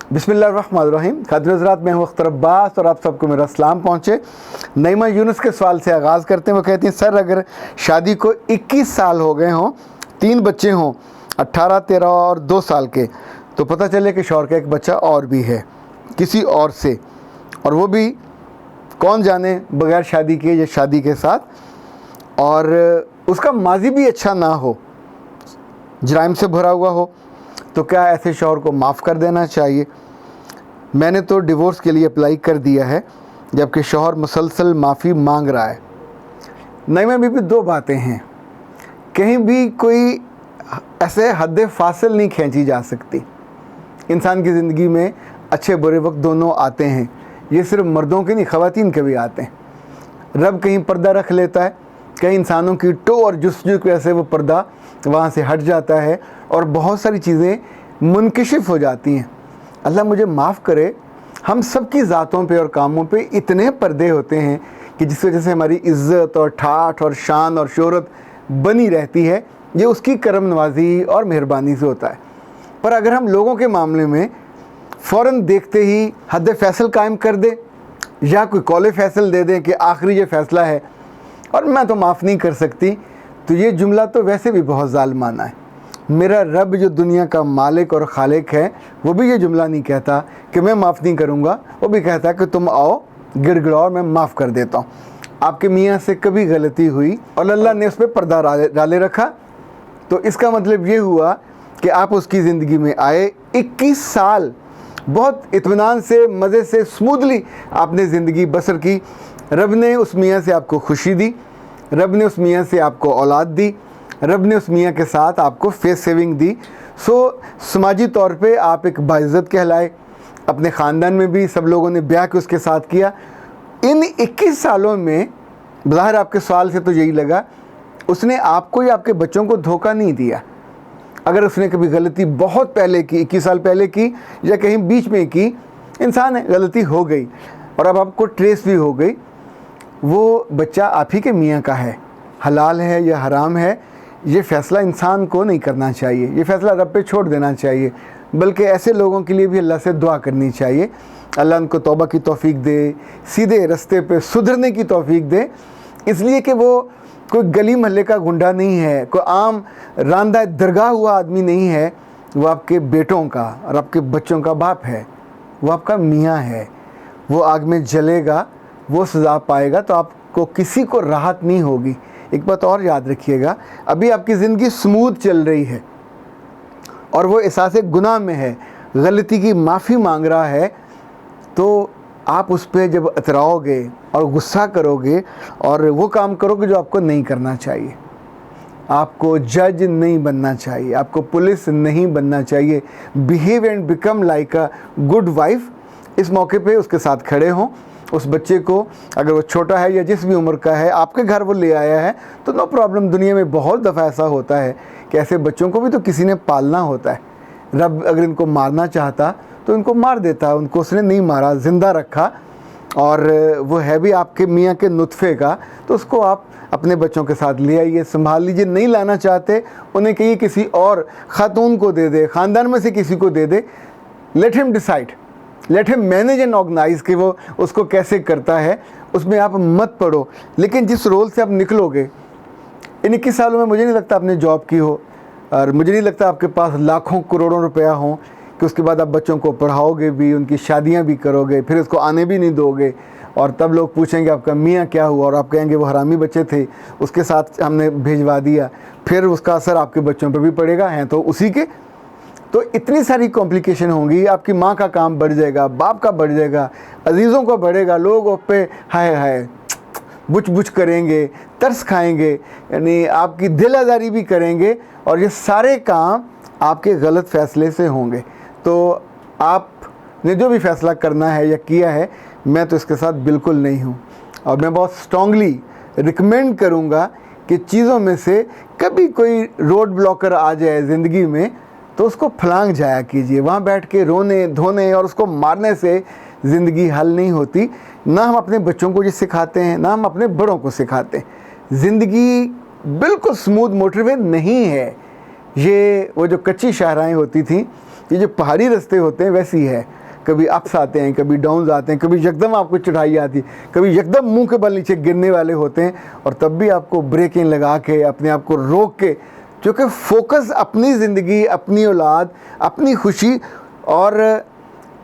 बिस्मिल्लाहिर्रहमानिर्रहीम। खातिर हज़रात, मैं हूँ अख्तर अब्बास और आप सबको मेरा सलाम पहुँचे। नईमा यूनुस के सवाल से आगाज़ करते हैं। वो कहती हैं, सर अगर शादी को 21 साल हो गए हों, 3 बच्चे हों, 18, 13 और 2 साल के, तो पता चले कि शौहर का एक बच्चा और भी है किसी और से, और वो भी कौन जाने बगैर शादी के या शादी के साथ, और उसका माजी भी अच्छा ना हो, जराइम से भरा हुआ हो, तो क्या ऐसे शौहर को माफ़ कर देना चाहिए? मैंने तो डिवोर्स के लिए अप्लाई कर दिया है, जबकि शौहर मुसलसल माफ़ी मांग रहा है। नईमा बीबी, 2 बातें हैं। कहीं भी कोई ऐसे हद फासिल नहीं खींची जा सकती। इंसान की ज़िंदगी में अच्छे बुरे वक्त दोनों आते हैं। ये सिर्फ मर्दों के नहीं, ख़वातीन के भी आते हैं। रब कहीं पर्दा रख लेता है, कई इंसानों की टो और जुस्तजू की वजह से वो पर्दा वहाँ से हट जाता है और बहुत सारी चीज़ें मुनकशिफ हो जाती हैं। अल्लाह मुझे माफ़ करे, हम सब की ज़ातों पे और कामों पे इतने पर्दे होते हैं कि जिस वजह से हमारी इज़्ज़त और ठाठ और शान और शोहरत बनी रहती है। ये उसकी करम नवाजी और मेहरबानी से होता है। पर अगर हम लोगों के मामले में फ़ौरन देखते ही हद फैसल कायम कर दें या कोई कौले फैसल दे दें कि आखिरी ये फ़ैसला है और मैं तो माफ़ नहीं कर सकती, तो ये जुमला तो वैसे भी बहुत ज़ालिमाना है। मेरा रब जो दुनिया का मालिक और खालिक है, वो भी ये जुमला नहीं कहता कि मैं माफ़ नहीं करूँगा। वो भी कहता कि तुम आओ, गिड़गिड़ाओ, मैं माफ़ कर देता हूँ। आपके मियाँ से कभी गलती हुई और अल्लाह ने उस पर पर्दा डाले रखा, तो इसका मतलब ये हुआ कि आप उसकी ज़िंदगी में आए, 21 साल बहुत इत्मीनान से, मज़े से, स्मूथली आपने ज़िंदगी बसर की। रब ने उस मियाँ से आपको खुशी दी, रब ने उस मियाँ से आपको औलाद दी, रब ने उस मियाँ के साथ आपको फेस सेविंग दी। सो समाजी तौर पे आप एक बाइज़्ज़त कहलाए। अपने ख़ानदान में भी सब लोगों ने ब्याह के उसके साथ किया। इन 21 सालों में ज़ाहिर आपके सवाल से तो यही लगा, उसने आपको या आपके बच्चों को धोखा नहीं दिया। अगर उसने कभी गलती बहुत पहले की, 21 साल पहले की या कहीं बीच में की, इंसान है, गलती हो गई और अब आपको ट्रेस भी हो गई, वो बच्चा आप ही के मियाँ का है। हलाल है या हराम है, ये फ़ैसला इंसान को नहीं करना चाहिए, ये फ़ैसला रब पे छोड़ देना चाहिए। बल्कि ऐसे लोगों के लिए भी अल्लाह से दुआ करनी चाहिए, अल्लाह उनको तौबा की तौफ़ीक दे, सीधे रास्ते पे सुधरने की तौफ़ीक दे। इसलिए कि वो कोई गली महल्ले का गुंडा नहीं है, कोई आम रांदा दरगाह हुआ आदमी नहीं है। वो आपके बेटों का और आपके बच्चों का बाप है, वो आपका मियाँ है। वो आग में जलेगा, वो सज़ा पाएगा, तो आपको किसी को राहत नहीं होगी। एक बात और याद रखिएगा, अभी आपकी ज़िंदगी स्मूथ चल रही है और वो एहसास गुनाह में है, गलती की माफ़ी मांग रहा है, तो आप उस पर जब अतराओगे और गुस्सा करोगे और वो काम करोगे जो आपको नहीं करना चाहिए। आपको जज नहीं बनना चाहिए, आपको पुलिस नहीं बनना चाहिए। Behave and become like a good wife. इस मौके पे उसके साथ खड़े हों। उस बच्चे को, अगर वो छोटा है या जिस भी उम्र का है, आपके घर वो ले आया है, तो नो प्रॉब्लम। दुनिया में बहुत दफ़ा ऐसा होता है कि ऐसे बच्चों को भी तो किसी ने पालना होता है। रब अगर इनको मारना चाहता तो इनको मार देता, उनको उसने नहीं मारा, ज़िंदा रखा, और वो है भी आपके मियाँ के नुत्फ़े का, तो उसको आप अपने बच्चों के साथ ले आइए, संभाल लीजिए। नहीं लाना चाहते, उन्हें कहिए किसी और ख़ातून को दे दे, ख़ानदान में से किसी को दे दे। Let him decide, let him manage and organise कि वो उसको कैसे करता है, उसमें आप मत पड़ो। लेकिन जिस रोल से आप निकलोगे, इन 21 सालों में मुझे नहीं लगता आपने जॉब की हो, और मुझे नहीं लगता आपके पास लाखों करोड़ों रुपया हों कि उसके बाद आप बच्चों को पढ़ाओगे भी, उनकी शादियां भी करोगे, फिर उसको आने भी नहीं दोगे, और तब लोग पूछेंगे आपका मियाँ क्या हुआ, और आप कहेंगे वो हरामी बच्चे थे, उसके साथ हमने भिजवा दिया। फिर उसका असर आपके बच्चों पर भी पड़ेगा, हैं तो उसी के। तो इतनी सारी कॉम्प्लिकेशन होंगी। आपकी माँ का काम बढ़ जाएगा, बाप का बढ़ जाएगा, अजीज़ों का बढ़ेगा, लोग आप पे हाय हाय बुच बुच करेंगे, तरस खाएंगे, यानी आपकी दिल आज़ारी भी करेंगे, और ये सारे काम आपके गलत फ़ैसले से होंगे। तो आपने जो भी फ़ैसला करना है या किया है, मैं तो इसके साथ बिल्कुल नहीं हूँ, और मैं बहुत स्ट्रॉन्गली रिकमेंड करूँगा कि चीज़ों में से कभी कोई रोड ब्लॉकर आ जाए ज़िंदगी में, तो उसको फलांग जाया कीजिए। वहाँ बैठ के रोने धोने और उसको मारने से ज़िंदगी हल नहीं होती। ना हम अपने बच्चों को ये सिखाते हैं, ना हम अपने बड़ों को सिखाते हैं। ज़िंदगी बिल्कुल स्मूथ मोटरवे नहीं है। ये वो जो कच्ची शाहराएँ होती थी, ये जो पहाड़ी रास्ते होते हैं वैसी है, कभी अप्स आते हैं, कभी डाउन्स आते हैं, कभी यकदम आपको चढ़ाई आती है, कभी यकदम मुंह के बल नीचे गिरने वाले होते हैं, और तब भी आपको ब्रेकिंग लगा के अपने आप को रोक के, क्योंकि फोकस अपनी ज़िंदगी, अपनी औलाद, अपनी खुशी और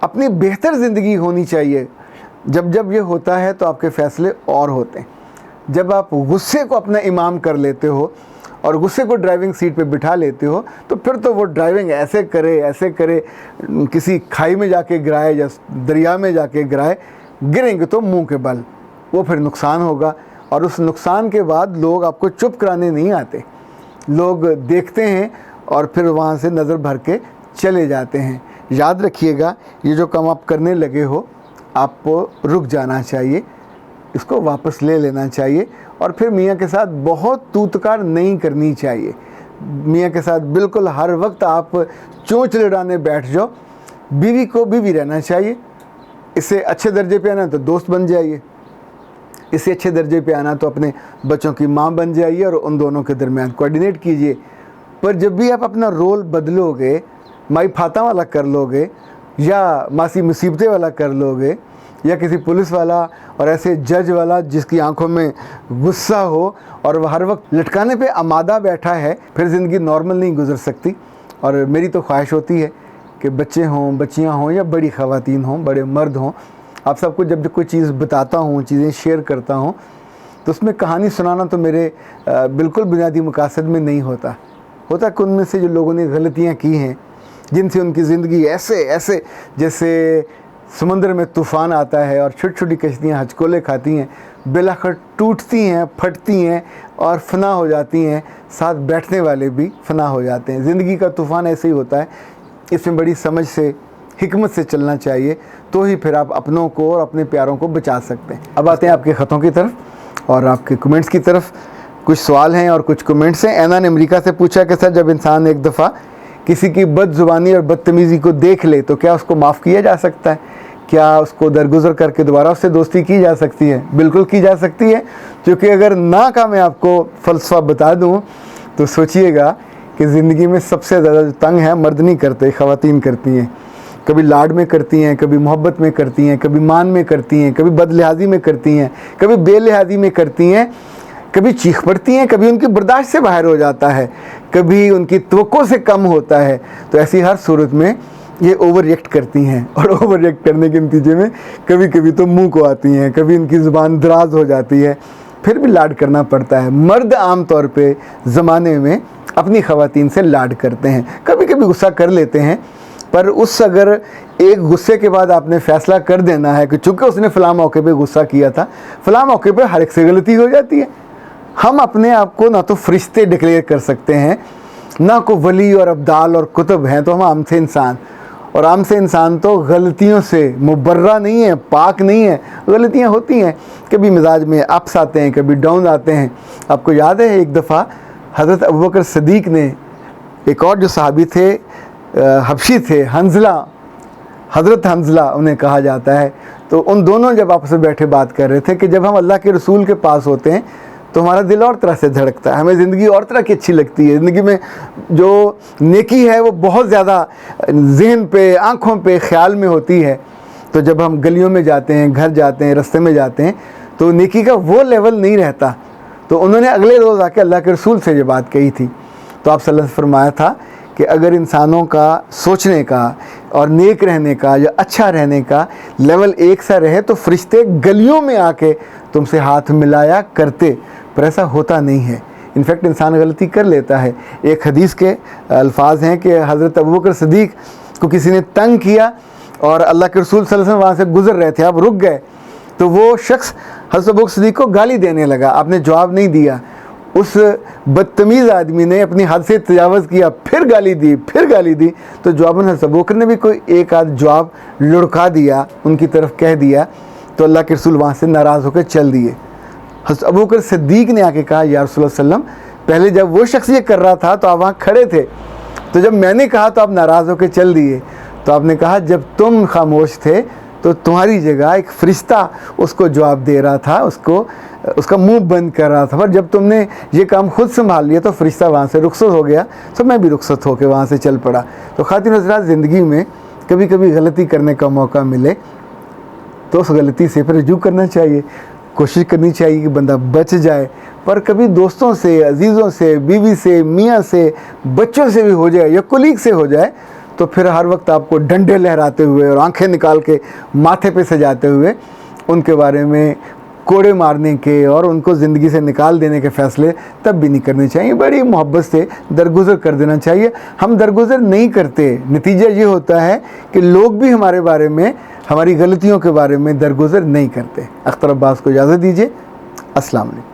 अपनी बेहतर ज़िंदगी होनी चाहिए। जब जब ये होता है तो आपके फ़ैसले और होते हैं। जब आप गुस्से को अपना इमाम कर लेते हो और गुस्से को ड्राइविंग सीट पे बिठा लेते हो, तो फिर तो वो ड्राइविंग ऐसे करे, किसी खाई में जाके गिराए या दरिया में जाके गिराए, गिरेंगे तो मुंह के बल, वो फिर नुकसान होगा। और उस नुकसान के बाद लोग आपको चुप कराने नहीं आते, लोग देखते हैं और फिर वहाँ से नज़र भर के चले जाते हैं। याद रखिएगा, ये जो काम आप करने लगे हो, आपको रुक जाना चाहिए, इसको वापस ले लेना चाहिए, और फिर मियाँ के साथ बहुत तूतकार नहीं करनी चाहिए। मियाँ के साथ बिल्कुल हर वक्त आप चोंच लड़ाने बैठ जाओ। बीवी को बीवी रहना चाहिए, इससे अच्छे दर्जे पे आना तो दोस्त बन जाइए, इससे अच्छे दर्जे पे आना तो अपने बच्चों की माँ बन जाइए, और उन दोनों के दरमियान कोऑर्डिनेट कीजिए। पर जब भी आप अपना रोल बदलोगे, माई फाता वाला कर लोगे या मासी मुसीबतें वाला कर लोगे, या किसी पुलिस वाला और ऐसे जज वाला जिसकी आंखों में गुस्सा हो और वह हर वक्त लटकाने पे आमादा बैठा है, फिर ज़िंदगी नॉर्मल नहीं गुजर सकती। और मेरी तो ख्वाहिश होती है कि बच्चे हों, बच्चियां हों, या बड़ी ख़वातीन हों, बड़े मर्द हों, आप सबको जब कोई चीज़ बताता हूँ, चीज़ें शेयर करता हूँ, तो उसमें कहानी सुनाना तो मेरे बिल्कुल बुनियादी मकासद में नहीं होता कि उनमें से जो लोगों ने गलतियाँ की हैं, जिनसे उनकी ज़िंदगी ऐसे जैसे समंदर में तूफ़ान आता है और छोटी छोटी कश्तियाँ हचकोले खाती हैं, बिलाखिर टूटती हैं, फटती हैं और फना हो जाती हैं, साथ बैठने वाले भी फना हो जाते हैं। ज़िंदगी का तूफ़ान ऐसे ही होता है, इसमें बड़ी समझ से, हिकमत से चलना चाहिए, तो ही फिर आप अपनों को और अपने प्यारों को बचा सकते हैं। अब आते हैं आपके ख़तों की तरफ और आपके कमेंट्स की तरफ। कुछ सवाल हैं और कुछ कमेंट्स हैं। ऐना ने अमेरिका से पूछा कि सर, जब इंसान एक दफ़ा किसी की बदजुबानी और बदतमीज़ी को देख ले तो क्या उसको माफ़ किया जा सकता है? क्या उसको दरगुजर करके दोबारा उससे दोस्ती की जा सकती है? बिल्कुल की जा सकती है, क्योंकि अगर ना का मैं आपको फ़लसफ़ा बता दूं तो सोचिएगा कि ज़िंदगी में सबसे ज़्यादा जो तंग है मर्द नहीं करते, ख़वातीन करती हैं। कभी लाड में करती हैं, कभी मोहब्बत में करती हैं, कभी मान में करती हैं, कभी बदलिहाजी में करती हैं, कभी बेलिहाजी में करती हैं, कभी चीख पड़ती हैं, कभी उनकी बर्दाश्त से बाहर हो जाता है, कभी उनकी तवक्को से कम होता है। तो ऐसी हर सूरत में ये ओवर रिएक्ट करती हैं, और ओवर रिएक्ट करने के नतीजे में कभी कभी तो मुंह को आती हैं, कभी उनकी ज़ुबान दराज हो जाती है, फिर भी लाड करना पड़ता है। मर्द आम तौर पे ज़माने में अपनी ख़वातीन से लाड करते हैं, कभी कभी गुस्सा कर लेते हैं, पर उस अगर एक गुस्से के बाद आपने फ़ैसला कर देना है कि चूँकि उसने फ़लाँ मौके पे गुस्सा किया था, फ़लाँ मौके पे हर एक से गलती हो जाती है। हम अपने आप को ना तो फरिश्ते डिक्लेयर कर सकते हैं, ना को वली और अब्दाल और कुतुब हैं, तो हम आम से इंसान, और आम से इंसान तो गलतियों से मुबर्रा नहीं है, पाक नहीं है, गलतियां होती हैं। कभी मिजाज में अप्स आते हैं, कभी डाउन आते हैं। आपको याद है एक दफ़ा हज़रत अबू बकर सिद्दीक़ ने, एक और जो सहाबी थे, हबशी थे, हंजला, हज़रत हंजला उन्हें कहा जाता है, तो उन दोनों जब आपस में बैठे बात कर रहे थे कि जब हम अल्लाह के रसूल के पास होते हैं तो हमारा दिल और तरह से धड़कता है, हमें ज़िंदगी और तरह की अच्छी लगती है, ज़िंदगी में जो नेकी है वो बहुत ज़्यादा ज़हन पे, आँखों पे, ख्याल में होती है। तो जब हम गलियों में जाते हैं, घर जाते हैं, रास्ते में जाते हैं, तो नेकी का वो लेवल नहीं रहता। तो उन्होंने अगले रोज़ आके अल्लाह के रसूल से ये बात कही थी। तो आप सल्लल्लाहु अलैहि वसल्लम फरमाया था कि अगर इंसानों का सोचने का और नेक रहने का या अच्छा रहने का लेवल एक सा रहे तो फरिश्ते गलियों में आके तुमसे हाथ मिलाया करते, पर ऐसा होता नहीं है। इनफैक्ट इंसान गलती कर लेता है। एक हदीस के अल्फाज हैं कि हज़रत अबू बकर सिद्दीक़ को किसी ने तंग किया और अल्लाह के रसूल सल्लल्लाहु अलैहि वसल्लम वहाँ से गुज़र रहे थे, आप रुक गए, तो वो शख्स हज़रत अबू बकर सिद्दीक़ को गाली देने लगा, आपने जवाब नहीं दिया। उस बदतमीज़ आदमी ने अपनी हद से तजावज़ किया, फिर गाली दी, तो जवाबन हज़रत अबू बकर ने भी कोई एक आध जवाब लुढ़का दिया, उनकी तरफ कह दिया, तो अल्लाह के रसूल वहाँ से नाराज़ होकर चल दिए। हज़रत अबू बकर सिद्दीक़ ने आके कहा, या रसूल सल्लम, पहले जब वो शख्स ये कर रहा था तो आप वहाँ खड़े थे, तो जब मैंने कहा तो आप नाराज़ होकर चल दिए। तो आपने कहा जब तुम खामोश थे तो तुम्हारी जगह एक फ़रिश्ता उसको जवाब दे रहा था, उसको उसका मुंह बंद कर रहा था, पर जब तुमने ये काम खुद संभाल लिया तो फरिश्ता वहाँ से रुखसत हो गया, तो मैं भी रुखसत होकर वहाँ से चल पड़ा। तो ख़ातिन हज़रात, ज़िंदगी में कभी कभी गलती करने का मौका मिले तो उस गलती से फिर रुजू करना चाहिए, कोशिश करनी चाहिए कि बंदा बच जाए। पर कभी दोस्तों से, अजीज़ों से, बीवी से, मियाँ से, बच्चों से भी हो जाए या कुलीग से हो जाए तो फिर हर वक्त आपको डंडे लहराते हुए और आंखें निकाल के माथे पे सजाते हुए उनके बारे में कोड़े मारने के और उनको ज़िंदगी से निकाल देने के फ़ैसले तब भी नहीं करने चाहिए। बड़ी मोहब्बत से दरगुज़र कर देना चाहिए। हम दरगुज़र नहीं करते, नतीजा ये होता है कि लोग भी हमारे बारे में, हमारी गलतियों के बारे में दरगुज़र नहीं करते। अख्तर अब्बास को इजाज़त दीजिए। अस्सलाम वालेकुम।